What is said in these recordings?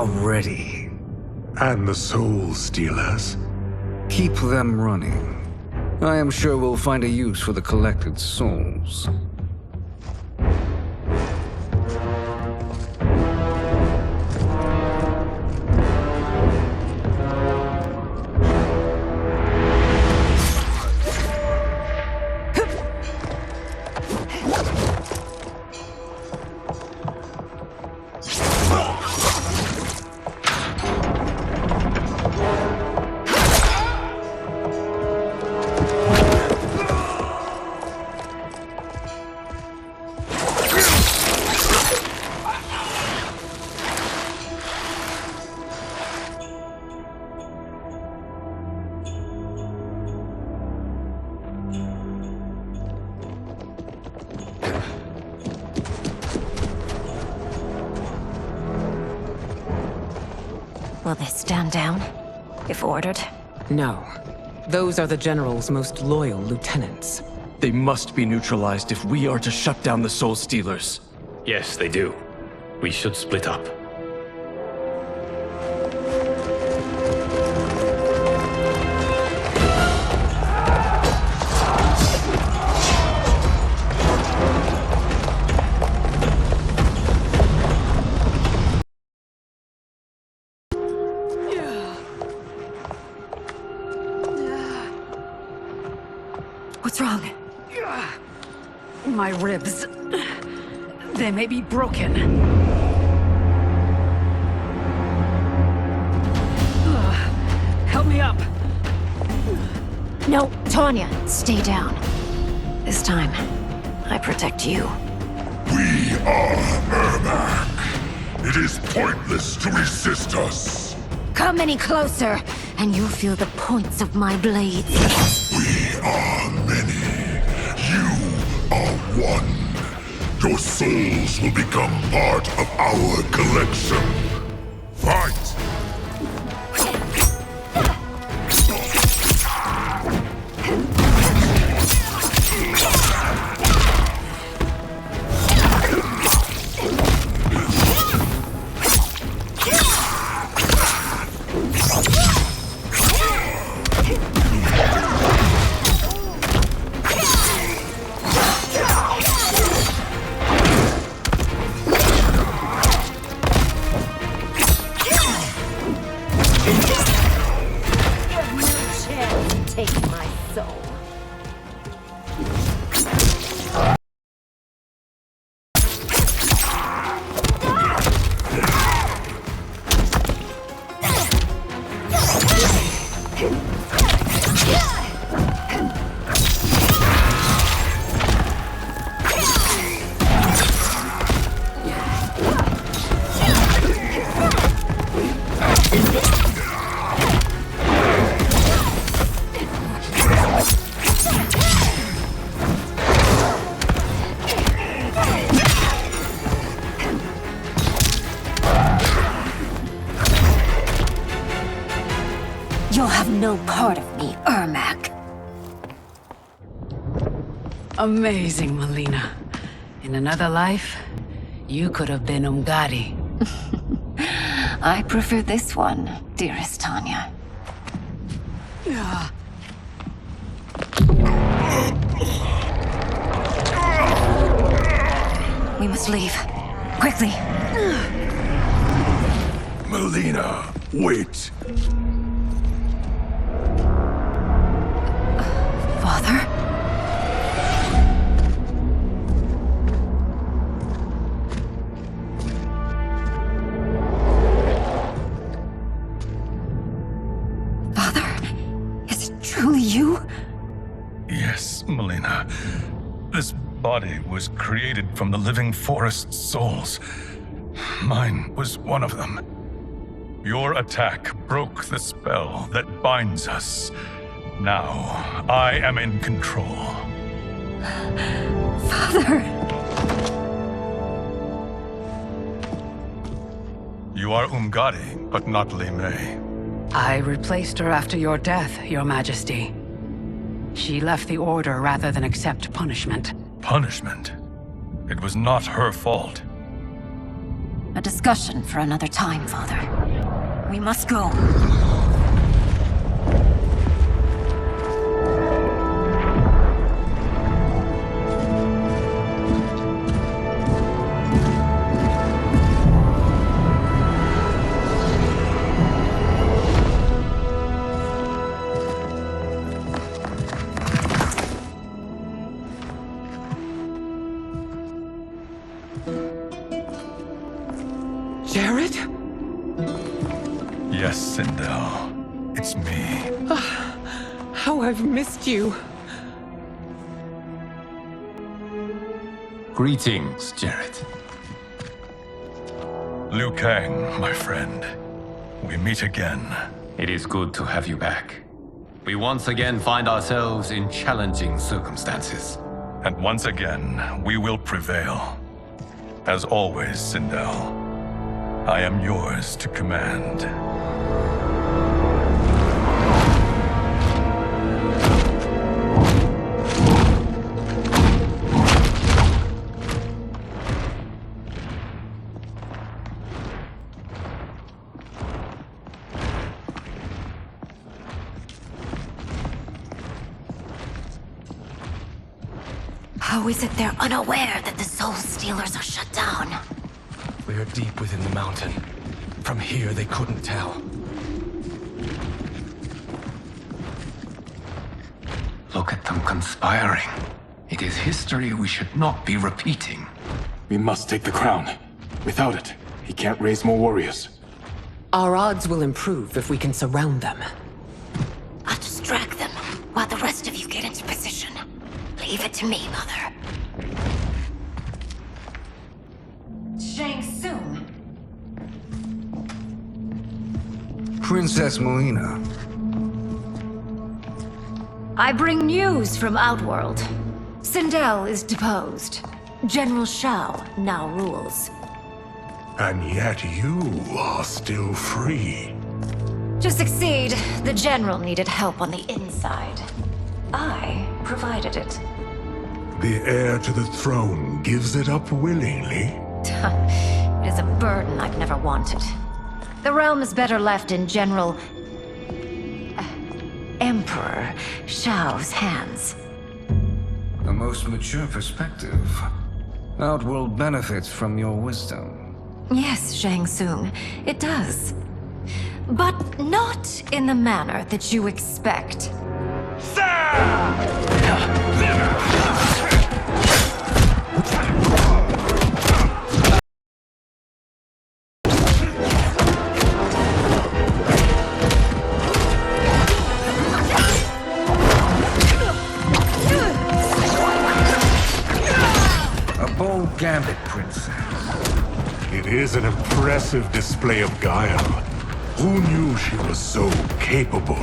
Already. And the Soul Stealers? Keep them running. I am sure we'll find a use for the collected souls. Will they stand down, if ordered? No. Those are the General's most loyal lieutenants. They must be neutralized if we are to shut down the Soul Stealers. Yes, they do. We should split up. What's wrong? My ribs. They may be broken. Help me up. No, Tanya, stay down. This time, I protect you. We are Ermac. It is pointless to resist us. Come any closer, and you'll feel the points of my blades. We are many. You are one. Your souls will become part of our collection. Fight! Take my soul. You'll have no part of me, Ermac. Amazing, Mileena. In another life, you could have been Umgadi. I prefer this one, dearest Tanya. We must leave. Quickly. Mileena, wait. Father? Father? Is it truly you? Yes, Mileena. This body was created from the living forest souls. Mine was one of them. Your attack broke the spell that binds us. Now, I am in control. Father! You are Umgadi, but not Li Mei. I replaced her after your death, Your Majesty. She left the Order rather than accept punishment. Punishment? It was not her fault. A discussion for another time, Father. We must go. Jared? Yes, Sindel. It's me. How I've missed you. Greetings, Jared. Liu Kang, my friend. We meet again. It is good to have you back. We once again find ourselves in challenging circumstances. And once again, we will prevail. As always, Sindel, I am yours to command. How is it they're unaware that the Soul Stealers are shut down? We are deep within the mountain. From here, they couldn't tell. Look at them conspiring. It is history we should not be repeating. We must take the crown. Without it, he can't raise more warriors. Our odds will improve if we can surround them. I'll distract them while the rest of you get into position. Leave it to me, Mother. Shang Tsung. Princess Mileena. I bring news from Outworld. Sindel is deposed. General Shao now rules. And yet you are still free. To succeed, the General needed help on the inside. I provided it. The heir to the throne gives it up willingly. It is a burden I've never wanted. The realm is better left in General... Emperor Shao's hands. A most mature perspective. Outworld benefits from your wisdom. Yes, Shang Tsung, it does. But not in the manner that you expect. A bold Gambit, Princess. It is an impressive display of guile. Who knew she was so capable?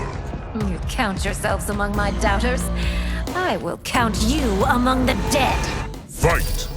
You count yourselves among my doubters. I will count you among the dead. Fight!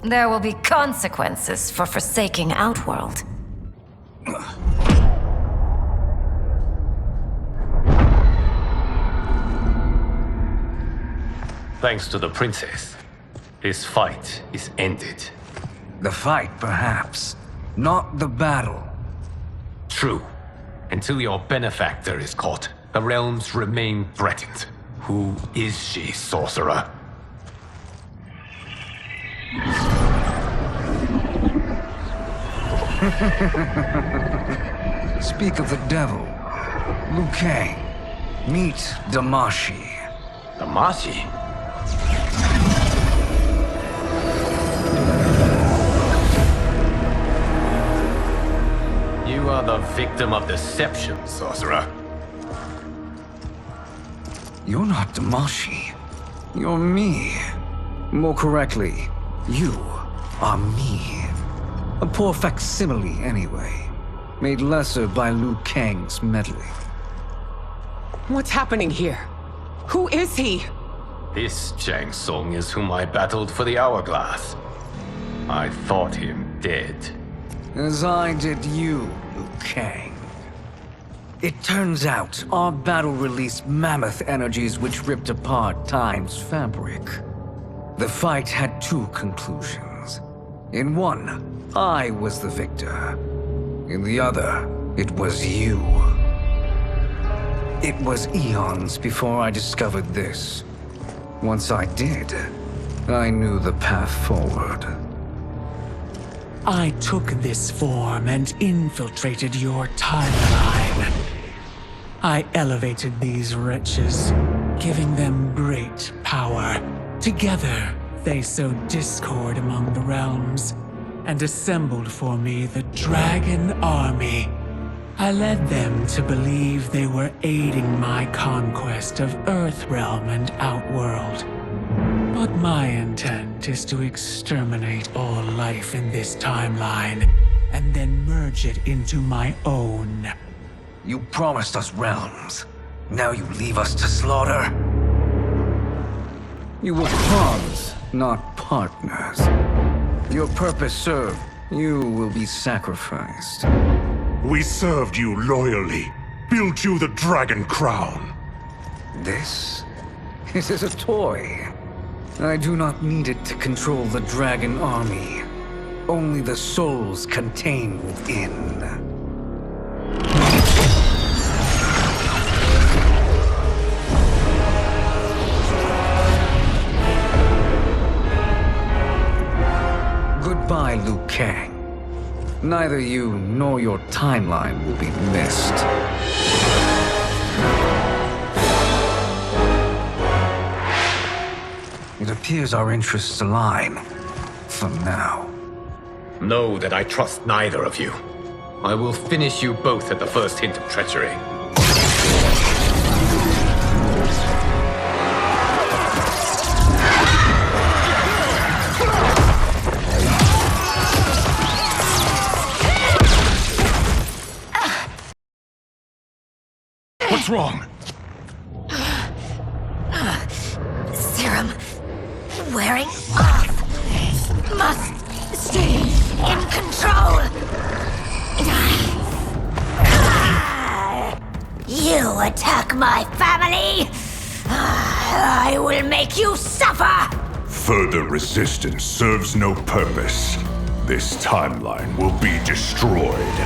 There will be consequences for forsaking Outworld. Thanks to the princess, this fight is ended. The fight, perhaps. Not the battle. True. Until your benefactor is caught, the realms remain threatened. Who is she, sorcerer? Speak of the devil. Liu Kang. Meet Damashi. Damashi? You are the victim of deception, sorcerer. You're not Damashi. You're me. More correctly, you are me. A poor facsimile, anyway. Made lesser by Liu Kang's meddling. What's happening here? Who is he? This Chang Sung is whom I battled for the Hourglass. I thought him dead. As I did you, Liu Kang. It turns out our battle released mammoth energies which ripped apart time's fabric. The fight had two conclusions. In one, I was the victor. In the other, it was you. It was eons before I discovered this. Once I did, I knew the path forward. I took this form and infiltrated your timeline. I elevated these wretches, giving them great power. Together, they sowed discord among the realms and assembled for me the Dragon Army. I led them to believe they were aiding my conquest of Earthrealm and Outworld. But my intent is to exterminate all life in this timeline, and then merge it into my own. You promised us realms. Now you leave us to slaughter? You were pawns, not partners. Your purpose served, you will be sacrificed. We served you loyally, built you the Dragon Crown. This? It is a toy. I do not need it to control the Dragon Army. Only the souls contained within. Goodbye, Liu Kang. Neither you nor your timeline will be missed. It appears our interests align. For now. Know that I trust neither of you. I will finish you both at the first hint of treachery. What's wrong? Serum wearing off. Must stay in control. You attack my family. I will make you suffer. Further resistance serves no purpose. This timeline will be destroyed.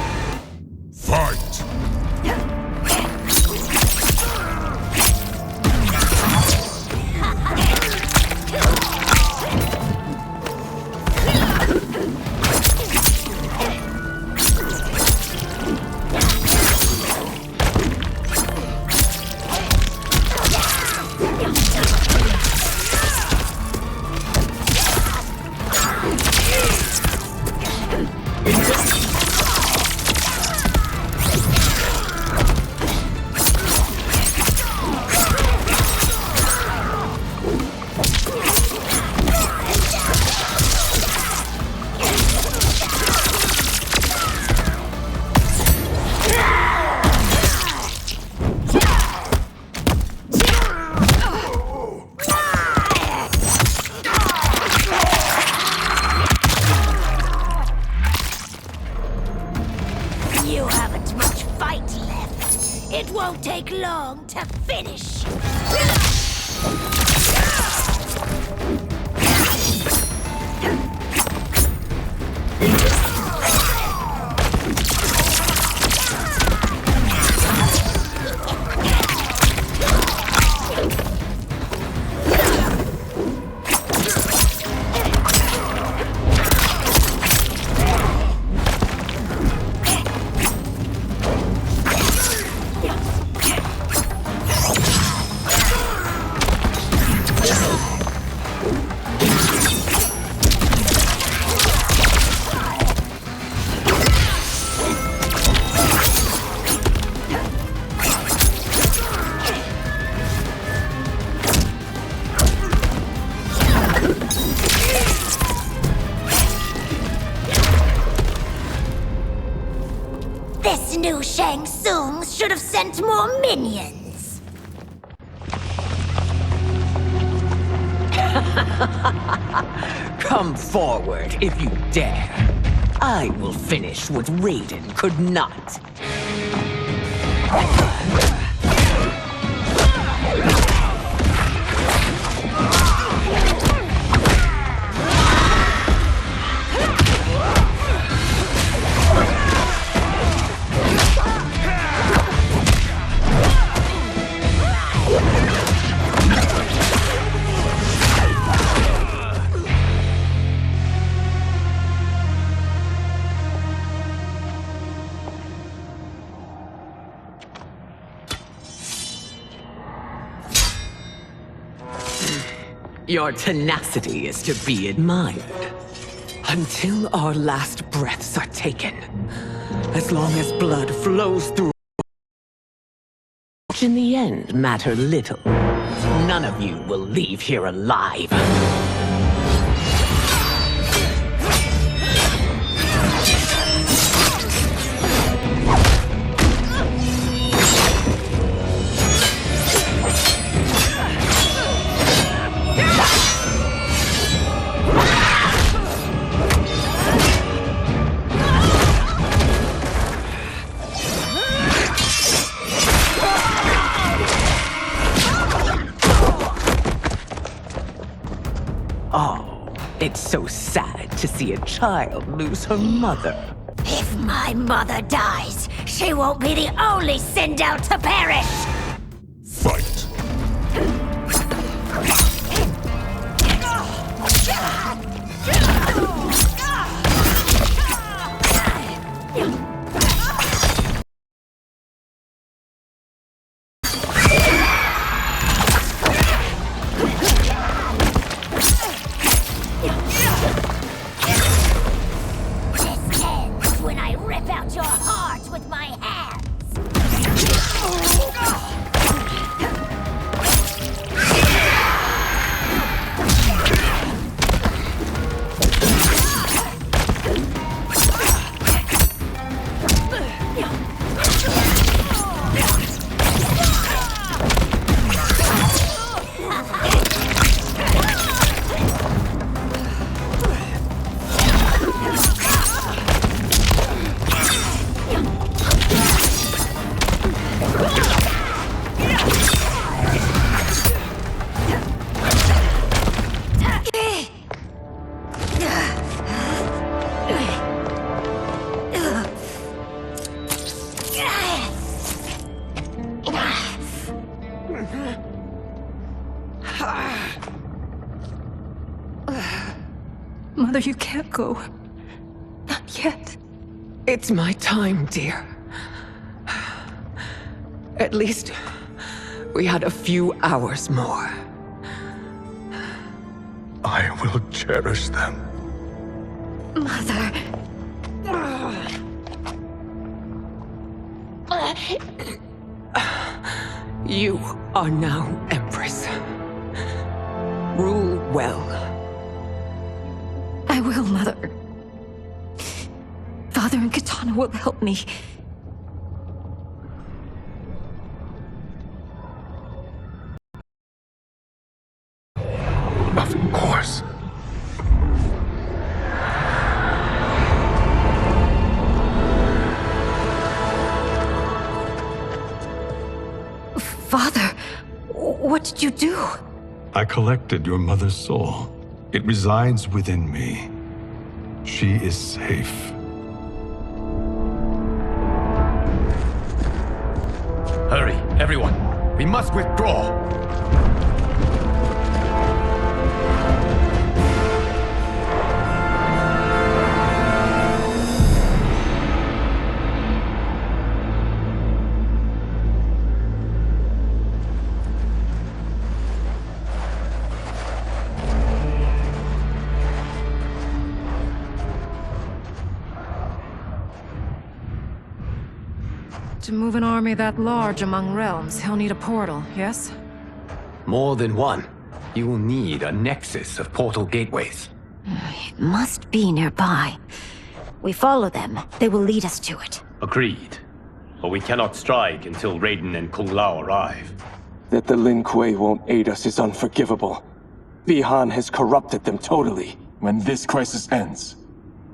Fight! long to finish. This new Shang Tsung should have sent more minions. Come forward if you dare. I will finish what Raiden could not. Your tenacity is to be admired. Until our last breaths are taken. As long as blood flows through, which in the end matter little. None of you will leave here alive. Oh, it's so sad to see a child lose her mother. If my mother dies, she won't be the only Sindel to perish! Fight! This ends when I rip out your heart with my hands! Mother, you can't go. Not yet. It's my time, dear. At least, we had a few hours more. I will cherish them. Mother. You are now Empress. Rule well. I will, Mother. Father and Katana will help me. Of course. What did you do? I collected your mother's soul. It resides within me. She is safe. Hurry, everyone. We must withdraw. To move an army that large among realms, he'll need a portal, yes? More than one. You will need a nexus of portal gateways. It must be nearby. We follow them, they will lead us to it. Agreed. But we cannot strike until Raiden and Kung Lao arrive. That the Lin Kuei won't aid us is unforgivable. Bihan has corrupted them totally. When this crisis ends,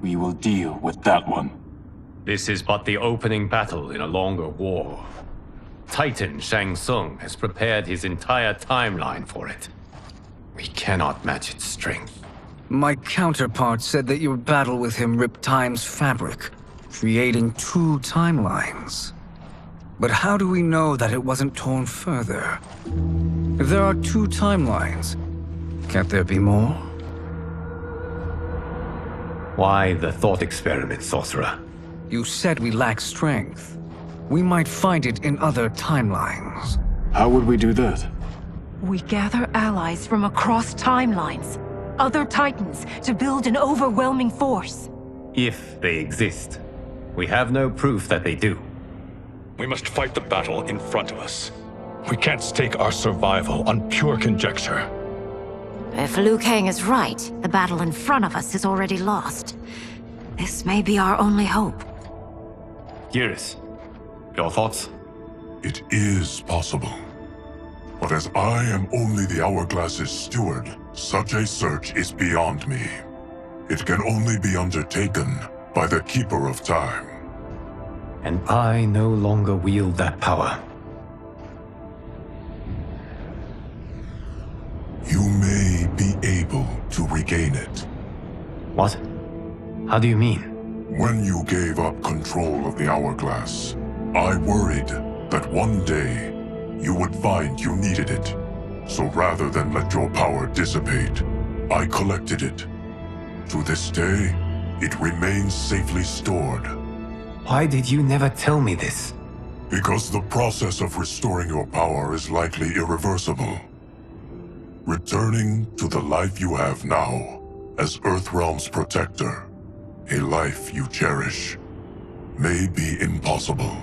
we will deal with that one. This is but the opening battle in a longer war. Titan Shang Tsung has prepared his entire timeline for it. We cannot match its strength. My counterpart said that your battle with him ripped time's fabric, creating two timelines. But how do we know that it wasn't torn further? If there are two timelines, can't there be more? Why the thought experiment, Sorcerer? You said we lack strength. We might find it in other timelines. How would we do that? We gather allies from across timelines, other titans, to build an overwhelming force. If they exist. We have no proof that they do. We must fight the battle in front of us. We can't stake our survival on pure conjecture. If Liu Kang is right, the battle in front of us is already lost. This may be our only hope. Geras, your thoughts? It is possible. But as I am only the Hourglass's steward, such a search is beyond me. It can only be undertaken by the Keeper of Time. And I no longer wield that power. You may be able to regain it. What? How do you mean? When you gave up control of the Hourglass, I worried that one day you would find you needed it. So rather than let your power dissipate, I collected it. To this day, it remains safely stored. Why did you never tell me this? Because the process of restoring your power is likely irreversible. Returning to the life you have now, as Earthrealm's protector, a life you cherish, may be impossible.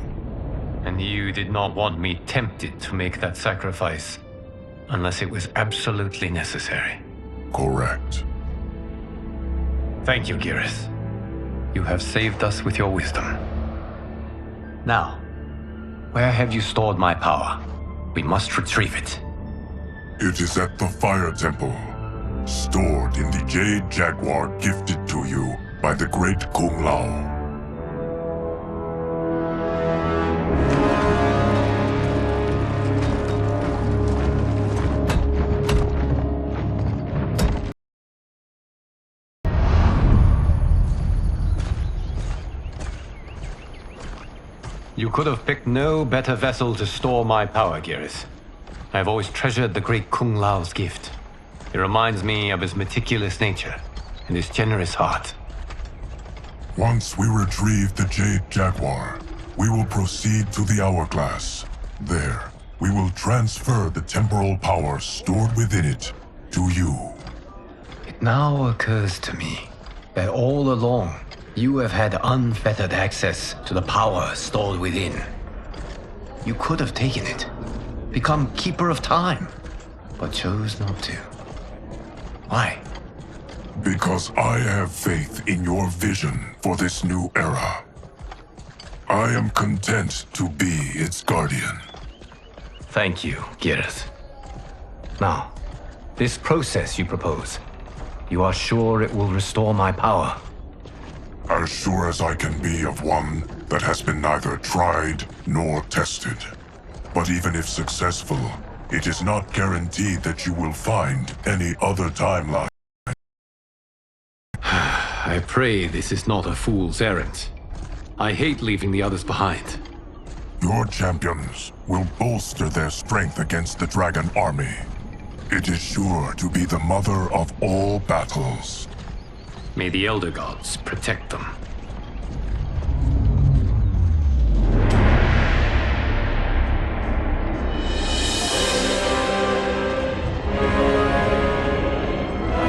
And you did not want me tempted to make that sacrifice, unless it was absolutely necessary. Correct. Thank you, Geras. You have saved us with your wisdom. Now, where have you stored my power? We must retrieve it. It is at the Fire Temple, stored in the Jade Jaguar gifted to you by the great Kung Lao. You could have picked no better vessel to store my power, Geras. I have always treasured the great Kung Lao's gift. It reminds me of his meticulous nature and his generous heart. Once we retrieve the Jade Jaguar, we will proceed to the Hourglass. There, we will transfer the temporal power stored within it to you. It now occurs to me that all along, you have had unfettered access to the power stored within. You could have taken it, become Keeper of Time, but chose not to. Why? Because I have faith in your vision for this new era. I am content to be its guardian. Thank you, Geras. Now, this process you propose, you are sure it will restore my power? As sure as I can be of one that has been neither tried nor tested. But even if successful, It is not guaranteed that you will find any other timeline. I pray this is not a fool's errand. I hate leaving the others behind. Your champions will bolster their strength against the Dragon Army. It is sure to be the mother of all battles. May the Elder Gods protect them.